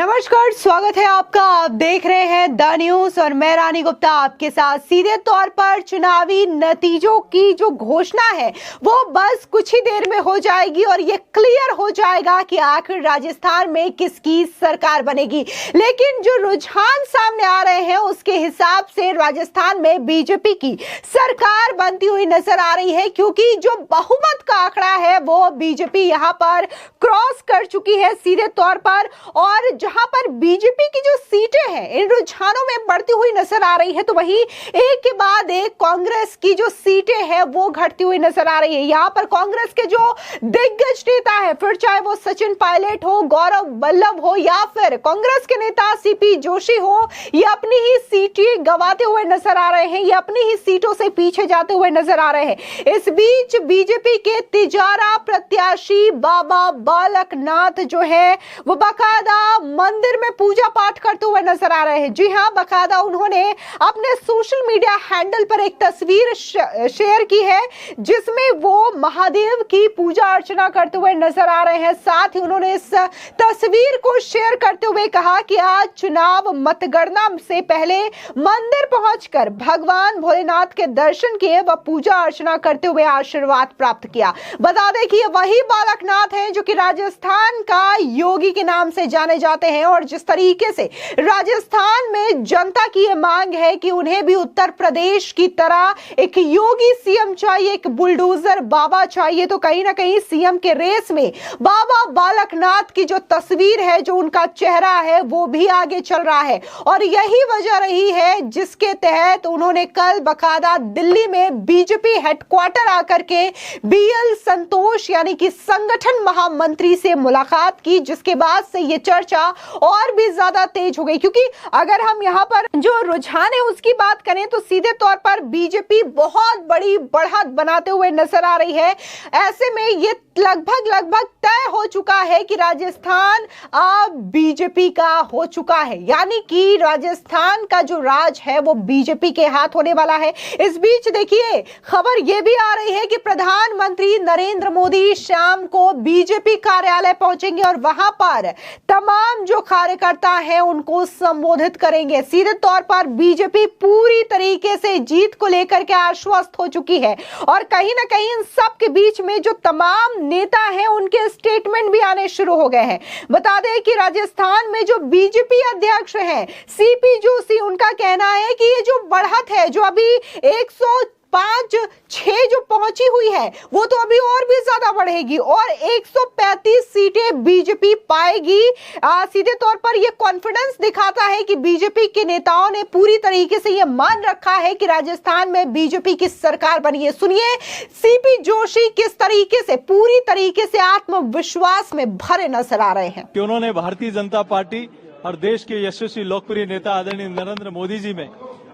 नमस्कार, स्वागत है आपका। आप देख रहे हैं द न्यूज और मैं रानी गुप्ता आपके साथ। सीधे तौर पर चुनावी नतीजों की जो घोषणा है वो बस कुछ ही देर में हो जाएगी और ये क्लियर हो जाएगा कि आखिर राजस्थान में किसकी सरकार बनेगी। लेकिन जो रुझान सामने आ रहे हैं उसके हिसाब से राजस्थान में बीजेपी की सरकार बनती हुई नजर आ रही है, क्योंकि जो बहुमत का आंकड़ा है वो बीजेपी यहां पर क्रॉस कर चुकी है सीधे तौर पर। और जहां पर बीजेपी की जो सीटें हैं इन रुझानों में बढ़ती हुई नजर आ रही है, तो वहीं एक के बाद एक कांग्रेस की जो सीटें हैं वो घटती हुई नजर आ रही है। यहां पर कांग्रेस के जो दिग्गज नेता है, फिर चाहे वो सचिन पायलट हो, गौरव वल्लभ हो या फिर कांग्रेस के नेता सीपी जोशी हो, ये अपनी ही सीटें गंवाते हुए नजर आ रहे हैं, ये अपनी ही सीटों से पीछे जाते हुए नजर आ रहे हैं। इस बीच बीजेपी के तिजारा प्रत्याशी बाबा बालकनाथ जो है वो बाकायदा मंदिर में पूजा पाठ करते हुए नजर आ रहे हैं। जी हां, बाकायदा उन्होंने अपने सोशल मीडिया हैंडल पर एक तस्वीर शेयर की है जिसमें वो महादेव की पूजा अर्चना करते हुए नजर आ रहे हैं। साथ ही उन्होंने इस तस्वीर को शेयर करते हुए कहा कि आज चुनाव मतगणना से पहले मंदिर पहुंचकर भगवान भोलेनाथ के दर्शन किए व पूजा अर्चना करते हुए आशीर्वाद प्राप्त किया। बता दें कि ये वही बालकनाथ है जो कि राजस्थान का योगी के नाम से जाने जाते हैं। और जिस तरीके से राजस्थान में जनता की यह मांग है कि उन्हें भी उत्तर प्रदेश की तरह एक योगी सीएम चाहिए, एक बुलडोजर बाबा चाहिए, तो कहीं ना कहीं सीएम के रेस में बाबा बालकनाथ की जो तस्वीर है, जो उनका चेहरा है, वो भी आगे चल रहा है। और यही वजह रही है जिसके तहत उन्होंने कल बकायदा दिल्ली में बीजेपी हेडक्वार्टर आकर के बीएल संतोष यानी कि संगठन महामंत्री से मुलाकात की, जिसके बाद से ये चर्चा और भी ज्यादा तेज हो गई। क्योंकि अगर हम यहाँ पर जो रुझान है उसकी बात करें तो सीधे तौर पर बीजेपी बहुत बड़ी बढ़त बनाते हुए नजर आ रही है। ऐसे में ये लगभग तय हो चुका है कि राजस्थान अब बीजेपी का हो चुका है, यानी कि राजस्थान का जो राज है वो बीजेपी के हाथ होने वाला है। इस बीच देखिए, खबर यह भी आ रही है कि प्रधानमंत्री नरेंद्र मोदी शाम को बीजेपी कार्यालय पहुंचेंगे और वहां पर तमाम जो कार्यकर्ता हैं उनको संबोधित करेंगे। सीधे तौर पर बीजेपी पूरी तरीके से जीत को लेकर के आश्वस्त हो चुकी है और कहीं ना कहीं इन सब के बीच में जो तमाम नेता हैं उनके स्टेटमेंट भी आने शुरू हो गए हैं। बता दें कि राजस्थान में जो बीजेपी अध्यक्ष हैं सीपी जोशी, उनका कहना है कि ये जो बढ़त है, जो अभी 105-6 जो पहुंची हुई है वो तो अभी और भी ज्यादा बढ़ेगी और 135 सीटें बीजेपी पाएगी। सीधे तौर पर यह कॉन्फिडेंस दिखाता है कि बीजेपी के नेताओं ने पूरी तरीके से यह मान रखा है कि राजस्थान में बीजेपी की सरकार बनी है। सुनिए सीपी जोशी किस तरीके से पूरी तरीके से आत्मविश्वास में भरे नजर आ रहे हैं कि उन्होंने भारतीय जनता पार्टी और देश के यशस्वी लोकप्रिय नेता आदरणीय नरेंद्र मोदी जी में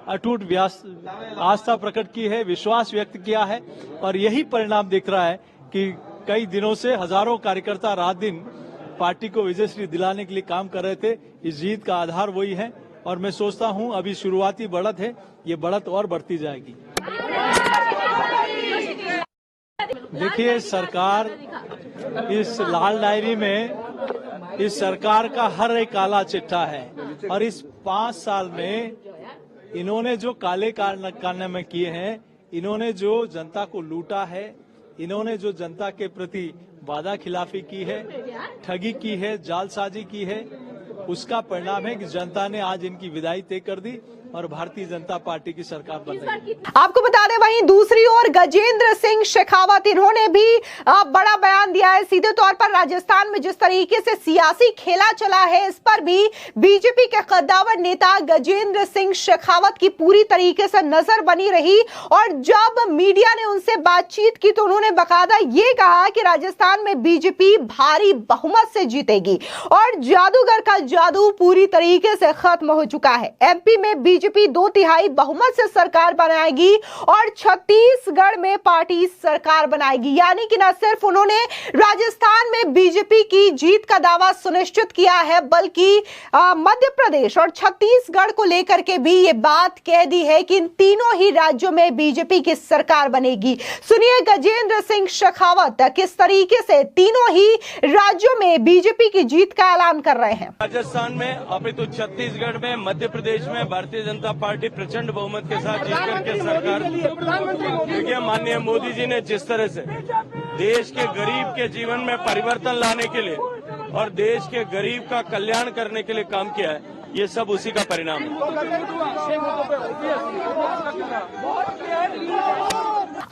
अटूट आस्था प्रकट की है, विश्वास व्यक्त किया है और यही परिणाम दिख रहा है कि कई दिनों से हजारों कार्यकर्ता रात दिन पार्टी को विजयश्री दिलाने के लिए काम कर रहे थे। इस जीत का आधार वही है और मैं सोचता हूं अभी शुरुआती बढ़त है, ये बढ़त और बढ़ती जाएगी। देखिए, सरकार इस लाल डायरी में इस सरकार का हर एक काला चिट्ठा है और इस 5 साल में इन्होंने जो काले कारनामे किए हैं, इन्होंने जो जनता को लूटा है, इन्होंने जो जनता के प्रति वादा खिलाफी की है, ठगी की है, जालसाजी की है, उसका परिणाम है कि जनता ने आज इनकी विदाई तय कर दी और भारतीय जनता पार्टी की सरकार बन रही है। आपको बता दें वहीं दूसरी ओर गजेंद्र सिंह शेखावत, इन्होंने भी बड़ा बयान दिया है। सीधे तौर पर राजस्थान में जिस तरीके से सियासी खेला चला है इस पर भी बीजेपी के कद्दावर नेता गजेंद्र सिंह शेखावत की पूरी तरीके से नजर बनी रही और जब मीडिया ने उनसे बातचीत की तो उन्होंने बाकायदा ये कहा कि राजस्थान में बीजेपी भारी बहुमत से जीतेगी और जादूगर का जादू पूरी तरीके से खत्म हो चुका है। एमपी में बीजेपी बीजेपी 2/3 बहुमत से सरकार बनाएगी और छत्तीसगढ़ में पार्टी सरकार बनाएगी। यानी कि न सिर्फ उन्होंने राजस्थान में बीजेपी की जीत का दावा सुनिश्चित किया है, बल्कि मध्य प्रदेश और छत्तीसगढ़ को लेकर के भी ये बात कह दी है कि इन तीनों ही राज्यों में बीजेपी की सरकार बनेगी। सुनिए गजेंद्र सिंह शेखावत किस तरीके से तीनों ही राज्यों में बीजेपी की जीत का ऐलान कर रहे हैं। राजस्थान में, अपितु छत्तीसगढ़ में, मध्य प्रदेश में भारतीय जनता पार्टी प्रचंड बहुमत के साथ जीत करके सरकार। देखिए, माननीय मोदी जी ने जिस तरह से देश के गरीब के जीवन में परिवर्तन लाने के लिए और देश के गरीब का कल्याण करने के लिए काम किया है, ये सब उसी का परिणाम है।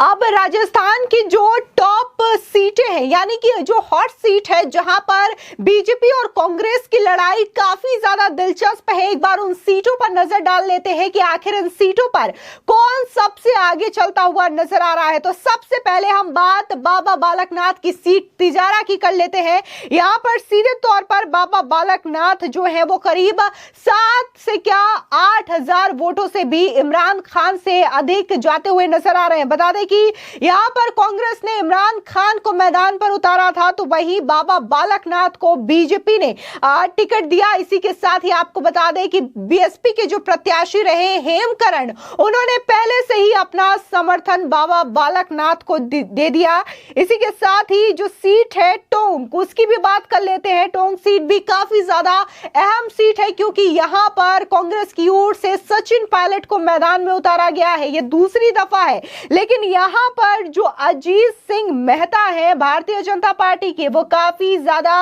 अब राजस्थान की जो टॉप सीटें हैं, यानी कि जो हॉट सीट है जहां पर बीजेपी और कांग्रेस की लड़ाई काफी ज्यादा दिलचस्प है, एक बार उन सीटों पर नजर डाल लेते हैं कि आखिर इन सीटों पर कौन सबसे आगे चलता हुआ नजर आ रहा है। तो सबसे पहले हम बात बाबा बालकनाथ की सीट तिजारा की कर लेते हैं। यहां पर सीधे तौर पर बाबा बालकनाथ जो है वो करीब 7 से क्या 8,000 वोटों से भी इमरान खान से अधिक जाते हुए नजर आ रहे हैं। बता दें कि यहां पर कांग्रेस ने इमरान खान को मैदान पर उतारा था, तो वहीं बाबा बालकनाथ को बीजेपी ने टिकट दिया। इसी के साथ ही आपको बता दें कि बीएसपी के जो प्रत्याशी रहे हेमकरण, उन्होंने पहले से ही अपना समर्थन बाबा बालकनाथ को दे दिया। इसी के साथ ही जो सीट है टोंक, उसकी भी बात कर लेते हैं। टोंक सीट भी काफी ज्यादा अहम सीट है, क्योंकि यहां पर कांग्रेस की ओर से सचिन पायलट को मैदान में उतारा गया है। यह दूसरी दफा है, लेकिन यहां पर जो अजीत सिंह मेहता है भारतीय जनता पार्टी के, वो काफी ज्यादा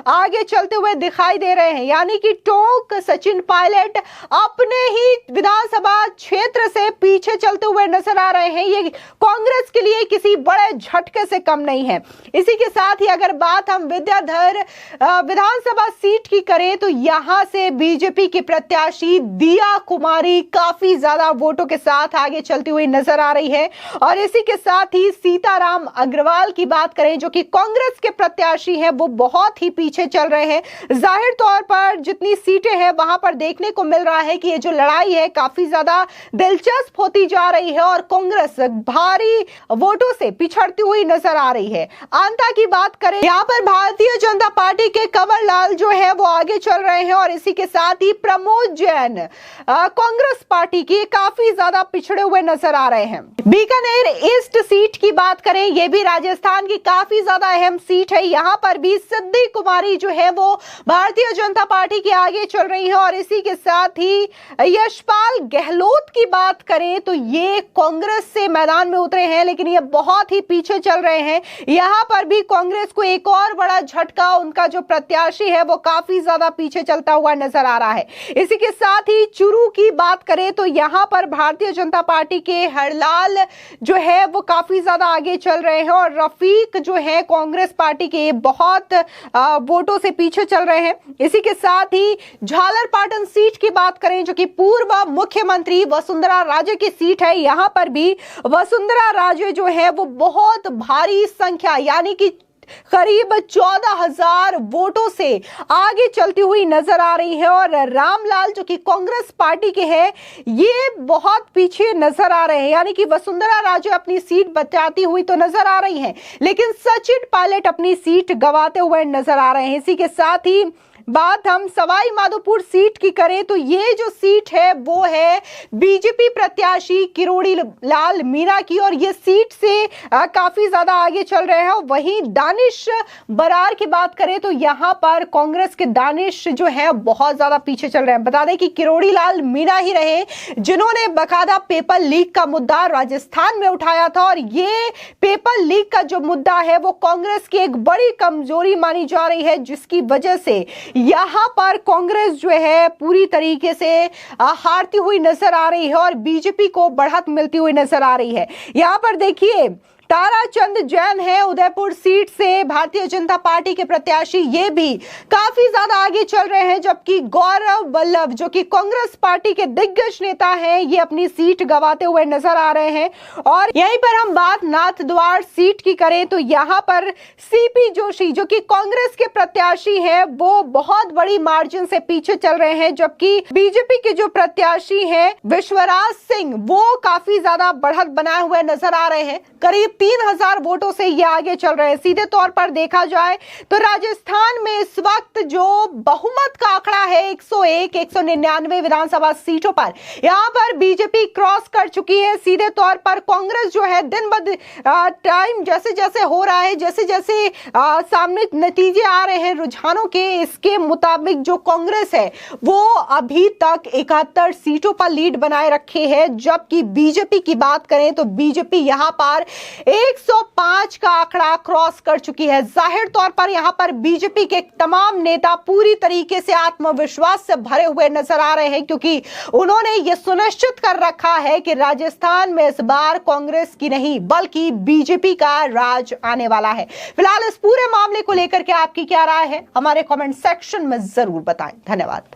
आगे चलते हुए दिखाई दे रहे हैं। यानी कि टोंक सचिन पायलट अपने ही विधानसभा क्षेत्र से पीछे चलते हुए नजर आ रहे हैं। ये कांग्रेस के लिए किसी बड़े झटके से कम नहीं है। इसी के साथ ही अगर बात हम विद्याधर विधानसभा सीट की करें, तो यहां से बीजेपी की प्रत्याशी दिया कुमारी काफी ज्यादा वोटों के साथ आगे चलती हुई नजर आ रही है। और इसी के साथ ही सीताराम अग्रवाल की बात करें, जो कि कांग्रेस के प्रत्याशी हैं, वो बहुत ही पीछे चल रहे हैं। जाहिर तौर पर जितनी सीटें हैं वहां पर देखने को मिल रहा है कि ये जो लड़ाई है काफी ज्यादा दिलचस्प होती जा रही है और कांग्रेस भारी वोटों से पिछड़ती हुई नजर आ रही है। आंता की बात करें, यहाँ पर भारतीय जनता पार्टी के कंवर लाल जो है वो आगे चल रहे हैं और इसी के साथ ही प्रमोद जैन कांग्रेस पार्टी की काफी ज्यादा पिछड़े हुए नजर आ रहे हैं। बीकानेर ईस्ट सीट की बात करें, यह भी राजस्थान की काफी ज्यादा अहम सीट है। यहां पर भी सिद्धि कुमारी जो है वो भारतीय जनता पार्टी के आगे चल रही है और इसी के साथ ही यशपाल गहलोत की बात करें तो ये कांग्रेस से मैदान में उतरे हैं, लेकिन ये बहुत ही पीछे चल रहे हैं। यहां पर भी कांग्रेस को एक और बड़ा झटका, उनका जो प्रत्याशी है वो काफी ज्यादा पीछे चलता हुआ नजर आ रहा है। इसी के साथ ही चुरू की बात करें तो यहां पर भारतीय जनता पार्टी के हरलाल जो है वो काफी ज्यादा आगे चल रहे हैं और रफीक जो है कांग्रेस पार्टी के बहुत वोटों से पीछे चल रहे हैं। इसी के साथ ही झालरपाटन सीट की बात करें, जो कि पूर्व मुख्यमंत्री वसुंधरा राजे की सीट है, यहां पर भी वसुंधरा राजे जो है वो बहुत भारी संख्या यानी कि करीब 14,000 वोटों से आगे चलती हुई नजर आ रही है और रामलाल जो कि कांग्रेस पार्टी के हैं ये बहुत पीछे नजर आ रहे हैं। यानी कि वसुंधरा राजे अपनी सीट बचाती हुई तो नजर आ रही हैं, लेकिन सचिन पायलट अपनी सीट गंवाते हुए नजर आ रहे हैं। इसी के साथ ही बात हम सवाई माधोपुर सीट की करें तो ये जो सीट है वो है बीजेपी प्रत्याशी किरोड़ी लाल मीणा की और ये सीट से काफी ज्यादा आगे चल रहे हैं। वहीं दानिश बरार की बात करें तो यहाँ पर कांग्रेस के दानिश जो है बहुत ज्यादा पीछे चल रहे हैं। बता दें कि किरोड़ी लाल मीणा ही रहे जिन्होंने बकायदा पेपर लीक का मुद्दा राजस्थान में उठाया था और ये पेपर लीक का जो मुद्दा है वो कांग्रेस की एक बड़ी कमजोरी मानी जा रही है, जिसकी वजह से यहां पर कांग्रेस जो है पूरी तरीके से हारती हुई नजर आ रही है और बीजेपी को बढ़त मिलती हुई नजर आ रही है। यहां पर देखिए ताराचंद जैन है उदयपुर सीट से भारतीय जनता पार्टी के प्रत्याशी, ये भी काफी ज्यादा आगे चल रहे हैं, जबकि गौरव वल्लभ जो कि कांग्रेस पार्टी के दिग्गज नेता हैं, ये अपनी सीट गंवाते हुए नजर आ रहे हैं। और यहीं पर हम बात नाथद्वार सीट की करें तो यहाँ पर सीपी जोशी जो कि कांग्रेस के प्रत्याशी हैं, वो बहुत बड़ी मार्जिन से पीछे चल रहे हैं, जबकि बीजेपी के जो प्रत्याशी हैं विश्वराज सिंह, वो काफी ज्यादा बढ़त बनाए हुए नजर आ रहे हैं। करीब 3000 वोटों से ये आगे चल रहे हैं। सीधे तौर पर देखा जाए तो राजस्थान में इस वक्त जो बहुमत का आंकड़ा है 101 199 विधानसभा सीटों पर, यहां पर बीजेपी क्रॉस कर चुकी है। सीधे तौर पर कांग्रेस जो है दिन ब टाइम जैसे जैसे हो रहा है, जैसे जैसे सामने नतीजे आ रहे हैं रुझानों के, इसके मुताबिक जो कांग्रेस है वो अभी तक 71 सीटों पर लीड बनाए रखे है, जबकि बीजेपी की बात करें तो बीजेपी यहां पर 105 का आंकड़ा क्रॉस कर चुकी है। जाहिर तौर पर यहां पर बीजेपी के तमाम नेता पूरी तरीके से आत्मविश्वास से भरे हुए नजर आ रहे हैं, क्योंकि उन्होंने यह सुनिश्चित कर रखा है कि राजस्थान में इस बार कांग्रेस की नहीं बल्कि बीजेपी का राज आने वाला है। फिलहाल इस पूरे मामले को लेकर के आपकी क्या राय है, हमारे कमेंट सेक्शन में जरूर बताएं। धन्यवाद।